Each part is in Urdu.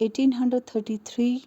1833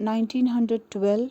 1912,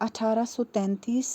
1833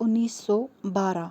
1912।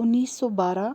1912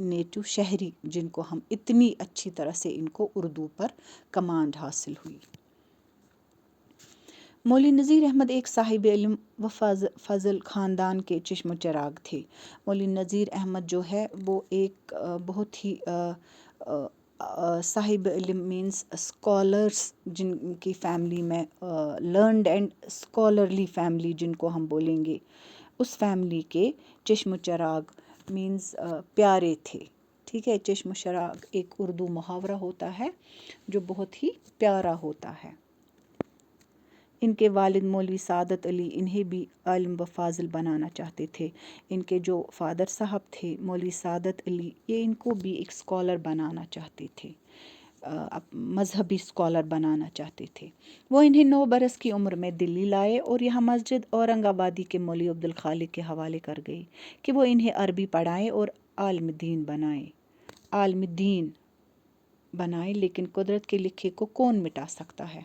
نیٹو شہری جن کو ہم اتنی اچھی طرح سے ان کو اردو پر کمانڈ حاصل ہوئی۔ مولوی نذیر احمد ایک صاحب علم و فضل خاندان کے چشم و چراغ تھے۔ مولوی نذیر احمد جو ہے وہ ایک بہت ہی صاحب علم مینس اسکالرس جن کی فیملی میں لرنڈ اینڈ اسکالرلی فیملی جن کو ہم بولیں گے، اس فیملی کے چشم و چراغ مینس پیارے تھے، ٹھیک ہے۔ چشم و چراغ ایک اردو محاورہ ہوتا ہے جو بہت ہی پیارا ہوتا ہے۔ ان کے والد مولوی سعادت علی انہیں بھی عالم و فاضل بنانا چاہتے تھے۔ ان کے جو فادر صاحب تھے مولوی سعادت علی، یہ ان کو بھی ایک اسکالر بنانا چاہتے تھے، مذہبی اسکالر بنانا چاہتے تھے۔ وہ انہیں 9 برس کی عمر میں دلی لائے اور یہاں مسجد اورنگ آبادی کے مولوی عبدالخالق کے حوالے کر گئے کہ وہ انہیں عربی پڑھائیں اور عالم دین بنائیں، لیکن قدرت کے لکھے کو کون مٹا سکتا ہے۔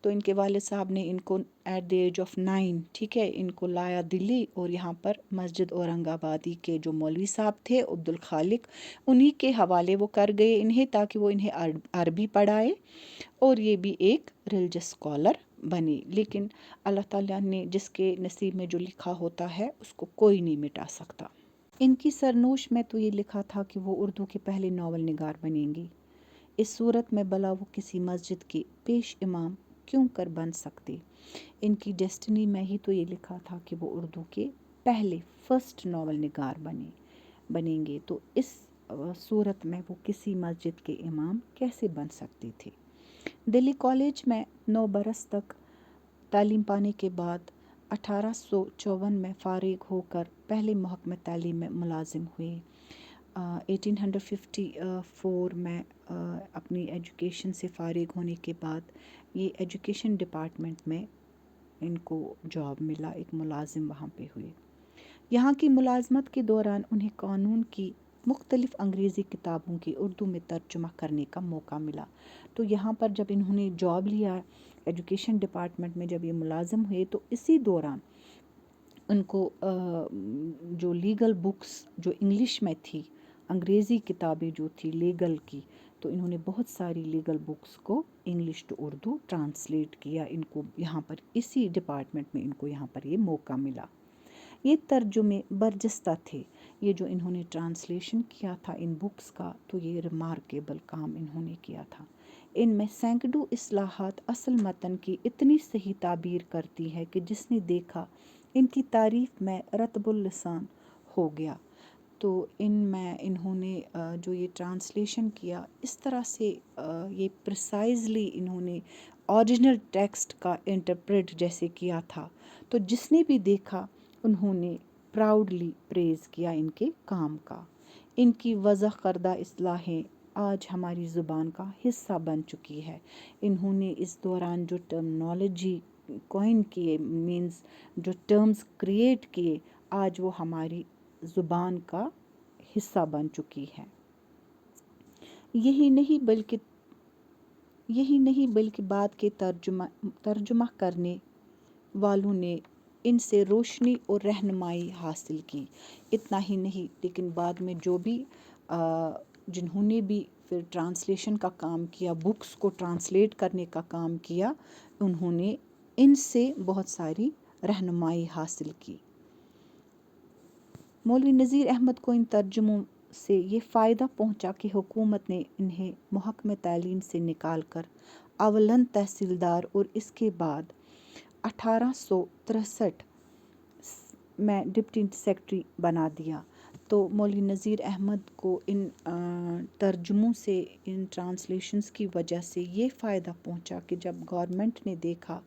تو ان کے والد صاحب نے ان کو ایٹ دی ایج آف 9، ٹھیک ہے، ان کو لایا دلی اور یہاں پر مسجد اورنگ آبادی کے جو مولوی صاحب تھے عبدالخالق، انہی کے حوالے وہ کر گئے انہیں تاکہ وہ انہیں عربی پڑھائے اور یہ بھی ایک ریلیجس اسکالر بنے۔ لیکن اللہ تعالیٰ نے جس کے نصیب میں جو لکھا ہوتا ہے اس کو کوئی نہیں مٹا سکتا۔ ان کی سرنوشت میں تو یہ لکھا تھا کہ وہ اردو کے پہلے ناول نگار بنیں گی۔ اس صورت میں بلا وہ کسی مسجد کے پیش امام کیوں کر بن سکتے۔ ان کی ڈیسٹنی میں ہی تو یہ لکھا تھا کہ وہ اردو کے پہلے فرسٹ ناول نگار بنیں گے، تو اس صورت میں وہ کسی مسجد کے امام کیسے بن سکتے تھے۔ دلی کالج میں 9 برس تک تعلیم پانے کے بعد 1854 میں فارغ ہو کر پہلے محکمہ تعلیم میں ملازم ہوئے۔ 1854 میں اپنی ایجوکیشن سے فارغ ہونے کے بعد یہ ایجوکیشن ڈپارٹمنٹ میں ان کو جاب ملا، ایک ملازم وہاں پہ ہوئے۔ یہاں کی ملازمت کے دوران انہیں قانون کی مختلف انگریزی کتابوں کی اردو میں ترجمہ کرنے کا موقع ملا۔ تو یہاں پر جب انہوں نے جاب لیا ایجوکیشن ڈپارٹمنٹ میں، جب یہ ملازم ہوئے تو اسی دوران ان کو جو لیگل بکس جو انگلش میں تھی، انگریزی کتابیں جو تھی لیگل کی، تو انہوں نے بہت ساری لیگل بکس کو انگلش ٹو اردو ٹرانسلیٹ کیا۔ ان کو یہاں پر اسی ڈپارٹمنٹ میں ان کو یہاں پر یہ موقع ملا۔ یہ ترجمے برجستہ تھے، یہ جو انہوں نے ٹرانسلیشن کیا تھا ان بکس کا، تو یہ ریمارکیبل کام انہوں نے کیا تھا۔ ان میں سینکڑوں اصلاحات اصل متن کی اتنی صحیح تعبیر کرتی ہے کہ جس نے دیکھا ان کی تعریف میں رطب اللسان ہو گیا۔ تو ان میں انہوں نے جو یہ ٹرانسلیشن کیا اس طرح سے یہ پریسائزلی انہوں نے اوریجنل ٹیکسٹ کا انٹرپریٹ جیسے کیا تھا، تو جس نے بھی دیکھا انہوں نے پراؤڈلی پریز کیا ان کے کام کا۔ ان کی وضع کردہ اصلاحیں آج ہماری زبان کا حصہ بن چکی ہے۔ انہوں نے اس دوران جو ٹرمنالوجی کوائن کیے، مینز جو ٹرمز کریٹ کیے، آج وہ ہماری زبان کا حصہ بن چکی ہے۔ یہی نہیں بلکہ بعد کے ترجمہ کرنے والوں نے ان سے روشنی اور رہنمائی حاصل کی۔ اتنا ہی نہیں لیکن بعد میں جو بھی جنہوں نے بھی پھر ٹرانسلیشن کا کام کیا، بکس کو ٹرانسلیٹ کرنے کا کام کیا، انہوں نے ان سے بہت ساری رہنمائی حاصل کی۔ مولوی نذیر احمد کو ان ترجموں سے یہ فائدہ پہنچا کہ حکومت نے انہیں محکمہ تعلیم سے نکال کر اولاً تحصیلدار اور اس کے بعد 1863 میں ڈپٹی سیکرٹری بنا دیا۔ تو مولوی نذیر احمد کو ان ترجموں سے، ان ٹرانسلیشنز کی وجہ سے یہ فائدہ پہنچا کہ جب گورنمنٹ نے دیکھا،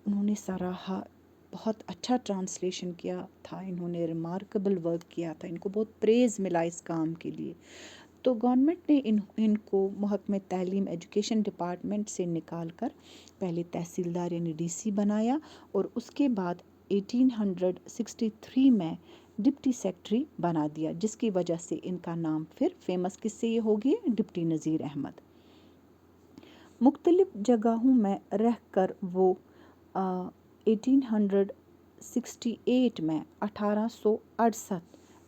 انہوں نے سراہا، بہت اچھا ٹرانسلیشن کیا تھا، انہوں نے ریمارکیبل ورک کیا تھا، ان کو بہت پریز ملا اس کام کے لیے، تو گورنمنٹ نے ان کو محکمہ تعلیم ایجوکیشن ڈپارٹمنٹ سے نکال کر پہلے تحصیلدار یعنی ڈی سی بنایا اور اس کے بعد 1863 میں ڈپٹی سیکرٹری بنا دیا، جس کی وجہ سے ان کا نام پھر فیمس کس سے یہ ہو گیا، ڈپٹی نذیر احمد۔ مختلف جگہوں میں رہ کر وہ 1868 میں 1868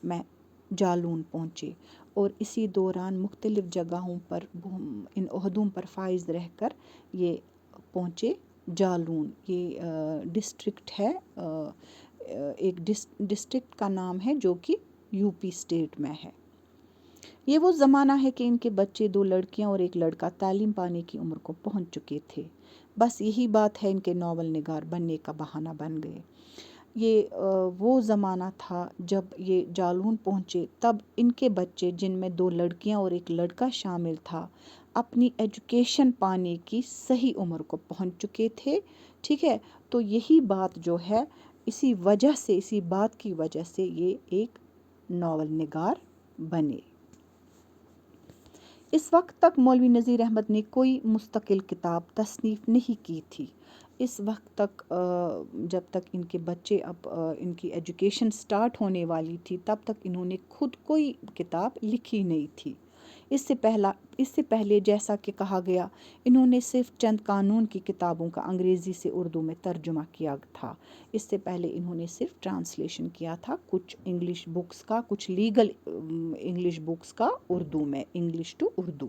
میں جالون پہنچے اور اسی دوران مختلف جگہوں پر ان عہدوں پر فائز رہ کر یہ پہنچے جالون. یہ ڈسٹرکٹ ہے، ایک ڈسٹرکٹ کا نام ہے جو کہ یو پی اسٹیٹ میں ہے. یہ وہ زمانہ ہے کہ ان کے بچے 2 لڑکیاں اور 1 لڑکا تعلیم پانے کی عمر کو پہنچ چکے تھے. بس یہی بات ہے ان کے ناول نگار بننے کا بہانہ بن گئے. یہ وہ زمانہ تھا جب یہ جالون پہنچے، تب ان کے بچے جن میں 2 لڑکیاں اور 1 لڑکا شامل تھا اپنی ایجوکیشن پانے کی صحیح عمر کو پہنچ چکے تھے. ٹھیک ہے، تو یہی بات جو ہے اسی بات کی وجہ سے یہ ایک ناول نگار بنے. اس وقت تک مولوی نذیر احمد نے کوئی مستقل کتاب تصنیف نہیں کی تھی. اس وقت تک جب تک ان کے بچے اب ان کی ایجوکیشن سٹارٹ ہونے والی تھی تب تک انہوں نے خود کوئی کتاب لکھی نہیں تھی. اس سے پہلے جیسا کہ کہا گیا انہوں نے صرف چند قانون کی کتابوں کا انگریزی سے اردو میں ترجمہ کیا تھا. اس سے پہلے انہوں نے صرف ٹرانسلیشن کیا تھا کچھ انگلش بکس کا، کچھ لیگل انگلش بکس کا اردو میں، انگلش ٹو اردو.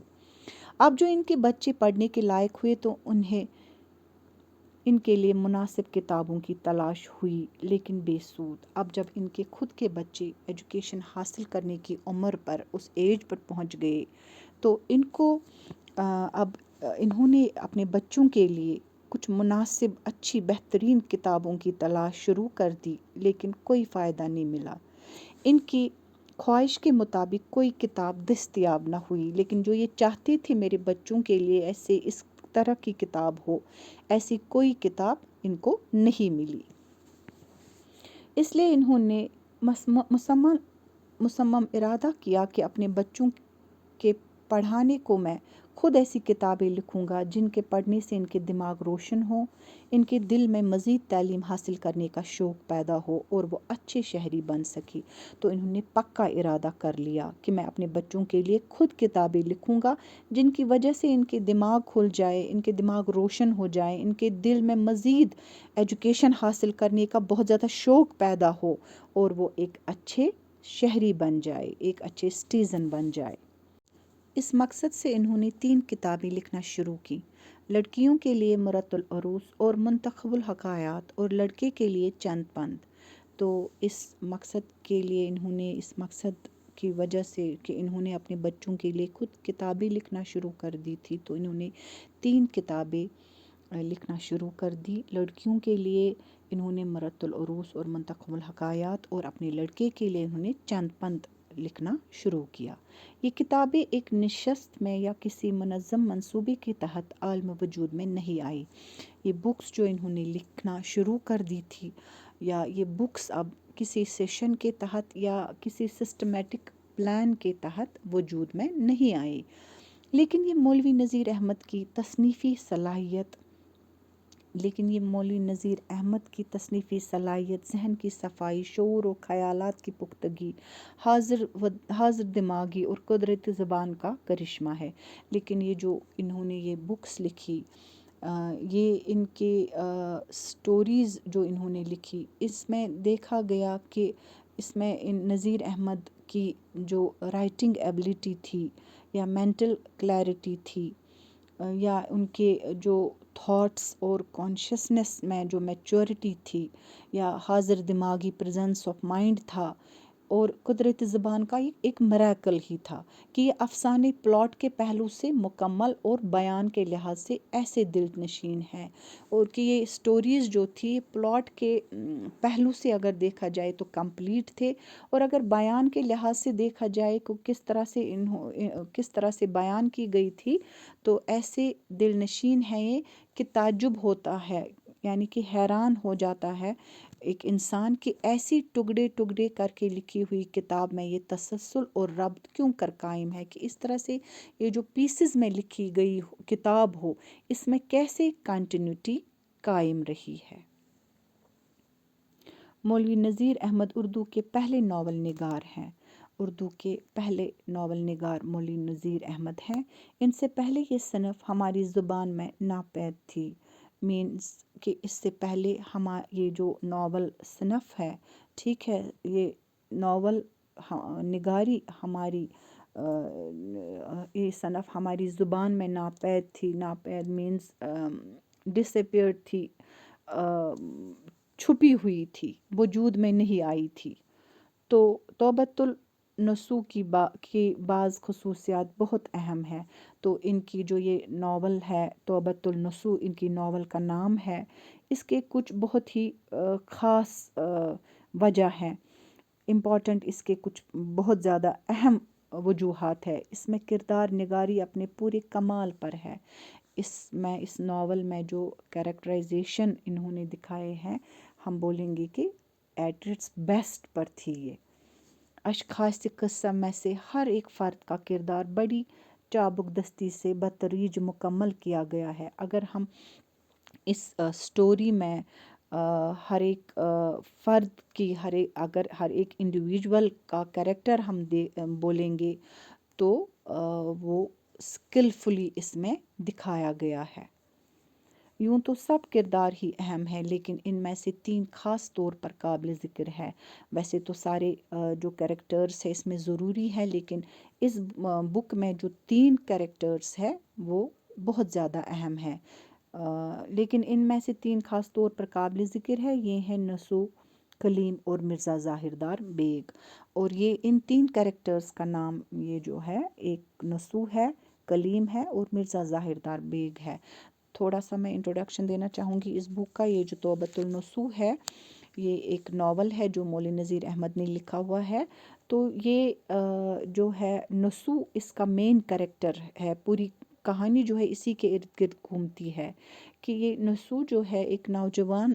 اب جو ان کے بچے پڑھنے کے لائق ہوئے تو انہیں ان کے لیے مناسب کتابوں کی تلاش ہوئی، لیکن بے سود. اب جب ان کے خود کے بچے ایجوکیشن حاصل کرنے کی عمر پر، اس ایج پر پہنچ گئے تو ان کو اب انہوں نے اپنے بچوں کے لیے کچھ مناسب اچھی بہترین کتابوں کی تلاش شروع کر دی، لیکن کوئی فائدہ نہیں ملا. ان کی خواہش کے مطابق کوئی کتاب دستیاب نہ ہوئی، لیکن جو یہ چاہتے تھے میرے بچوں کے لیے ایسے اس طرح کی کتاب ہو، ایسی کوئی کتاب ان کو نہیں ملی. اس لیے انہوں نے مصمم ارادہ کیا کہ اپنے بچوں کے پڑھانے کو میں خود ایسی کتابیں لکھوں گا جن کے پڑھنے سے ان کے دماغ روشن ہو، ان کے دل میں مزید تعلیم حاصل کرنے کا شوق پیدا ہو اور وہ اچھے شہری بن سکے. تو انہوں نے پکا ارادہ کر لیا کہ میں اپنے بچوں کے لیے خود کتابیں لکھوں گا جن کی وجہ سے ان کے دماغ کھل جائے، ان کے دماغ روشن ہو جائے، ان کے دل میں مزید ایجوکیشن حاصل کرنے کا بہت زیادہ شوق پیدا ہو اور وہ ایک اچھے شہری بن جائے، ایک اچھے سٹیزن بن جائے. اس مقصد سے انہوں نے 3 کتابیں لکھنا شروع کی. لڑکیوں کے لیے مرۃ العروس اور منتخب الحکایات، اور لڑکے کے لیے چند پند. تو اس مقصد کے لیے انہوں نے، اس مقصد کی وجہ سے کہ انہوں نے اپنے بچوں کے لیے خود کتابیں لکھنا شروع کر دی تھی، تو انہوں نے 3 کتابیں لکھنا شروع کر دی. لڑکیوں کے لیے انہوں نے مرۃ العروس اور منتخب الحکایات، اور اپنے لڑکے کے لیے انہوں نے چند پند لکھنا شروع کیا. یہ کتابیں ایک نشست میں یا کسی منظم منصوبے کے تحت عالم وجود میں نہیں آئی. یہ بکس جو انہوں نے لکھنا شروع کر دی تھی، یا یہ بکس اب کسی سیشن کے تحت یا کسی سسٹمیٹک پلان کے تحت وجود میں نہیں آئی، لیکن یہ مولوی نذیر احمد کی تصنیفی صلاحیت، ذہن کی صفائی، شعور و خیالات کی پختگی، حاضر دماغی اور قدرتی زبان کا کرشمہ ہے. لیکن یہ جو انہوں نے یہ بکس لکھی، یہ ان کے سٹوریز جو انہوں نے لکھی، اس میں دیکھا گیا کہ اس میں نذیر احمد کی جو رائٹنگ ایبلٹی تھی یا مینٹل کلیئرٹی تھی، یا ان کے جو تھاٹس اور کانشسنس میں جو میچورٹی تھی، یا حاضر دماغی پریزنس آف مائنڈ تھا، اور قدرتی زبان کا ایک میریکل ہی تھا کہ یہ افسانے پلاٹ کے پہلو سے مکمل اور بیان کے لحاظ سے ایسے دل نشین ہے، اور کہ یہ سٹوریز جو تھی پلاٹ کے پہلو سے اگر دیکھا جائے تو کمپلیٹ تھے، اور اگر بیان کے لحاظ سے دیکھا جائے کہ کس طرح سے بیان کی گئی تھی تو ایسے دل نشین ہیں یہ کہ تعجب ہوتا ہے، یعنی کہ حیران ہو جاتا ہے ایک انسان کہ ایسی ٹکڑے ٹکڑے کر کے لکھی ہوئی کتاب میں یہ تسلسل اور ربط کیوں کر قائم ہے، کہ اس طرح سے یہ جو پیسز میں لکھی گئی کتاب ہو، اس میں کیسے کنٹینیوٹی قائم رہی ہے. مولوی نذیر احمد اردو کے پہلے ناول نگار ہیں. اردو کے پہلے ناول نگار مولوی نذیر احمد ہیں. ان سے پہلے یہ صنف ہماری زبان میں ناپید تھی، مینز کہ اس سے پہلے یہ جو ناول صنف ہے، ٹھیک ہے، یہ ناول نگاری ہماری یہ صنف ہماری زبان میں ناپید تھی. ناپید مینس ڈس اپیئرڈ تھی، چھپی ہوئی تھی، وجود میں نہیں آئی تھی. تو توبۃ النسوء کی بعض خصوصیات بہت اہم ہے. تو ان کی جو یہ ناول ہے توبۃ النسوء، ان کی ناول کا نام ہے. اس کے کچھ بہت ہی خاص وجہ ہیں، امپورٹنٹ اس کے کچھ بہت زیادہ اہم وجوہات ہے. اس میں کردار نگاری اپنے پورے کمال پر ہے. اس ناول میں جو کریکٹرائزیشن انہوں نے دکھائے ہیں، ہم بولیں گے کہ ایٹ اٹس بیسٹ پر تھی. یہ اشخاص قصہ میں سے ہر ایک فرد کا کردار بڑی چابک دستی سے بتدریج مکمل کیا گیا ہے. اگر ہم اس سٹوری میں ہر ایک فرد کی اگر ہر ایک انڈیویجول کا کریکٹر ہم بولیں گے تو وہ اسکلفلی اس میں دکھایا گیا ہے. یوں تو سب کردار ہی اہم ہے، لیکن ان میں سے 3 خاص طور پر قابل ذکر ہے. ویسے تو سارے جو کریکٹرز ہیں اس میں ضروری ہے، لیکن اس بک میں جو 3 کریکٹرز ہیں وہ بہت زیادہ اہم ہے. لیکن ان میں سے 3 خاص طور پر قابل ذکر ہے. یہ ہیں نسو، کلیم اور مرزا ظاہردار بیگ. اور یہ ان 3 کریکٹرز کا نام یہ جو ہے، ایک نسو ہے، کلیم ہے اور مرزا ظاہردار بیگ ہے. تھوڑا سا میں انٹروڈکشن دینا چاہوں گی اس بک کا. یہ جو توبۃ النسوء ہے یہ ایک ناول ہے جو مولوی نذیر احمد نے لکھا ہوا ہے. تو یہ جو ہے نسو اس کا مین کریکٹر ہے. پوری کہانی جو ہے اسی کے ارد گرد گھومتی ہے کہ یہ نسو جو ہے ایک نوجوان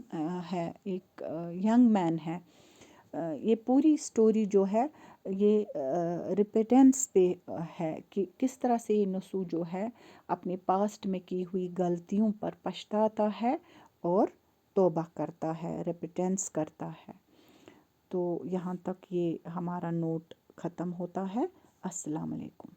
ہے، ایک ینگ مین ہے. یہ پوری سٹوری جو ہے یہ ریپیٹنس پہ ہے کہ کس طرح سے یہ نسو جو ہے اپنے پاسٹ میں کی ہوئی غلطیوں پر پچھتاتا ہے اور توبہ کرتا ہے، ریپیٹنس کرتا ہے. تو یہاں تک یہ ہمارا نوٹ ختم ہوتا ہے. السلام علیکم.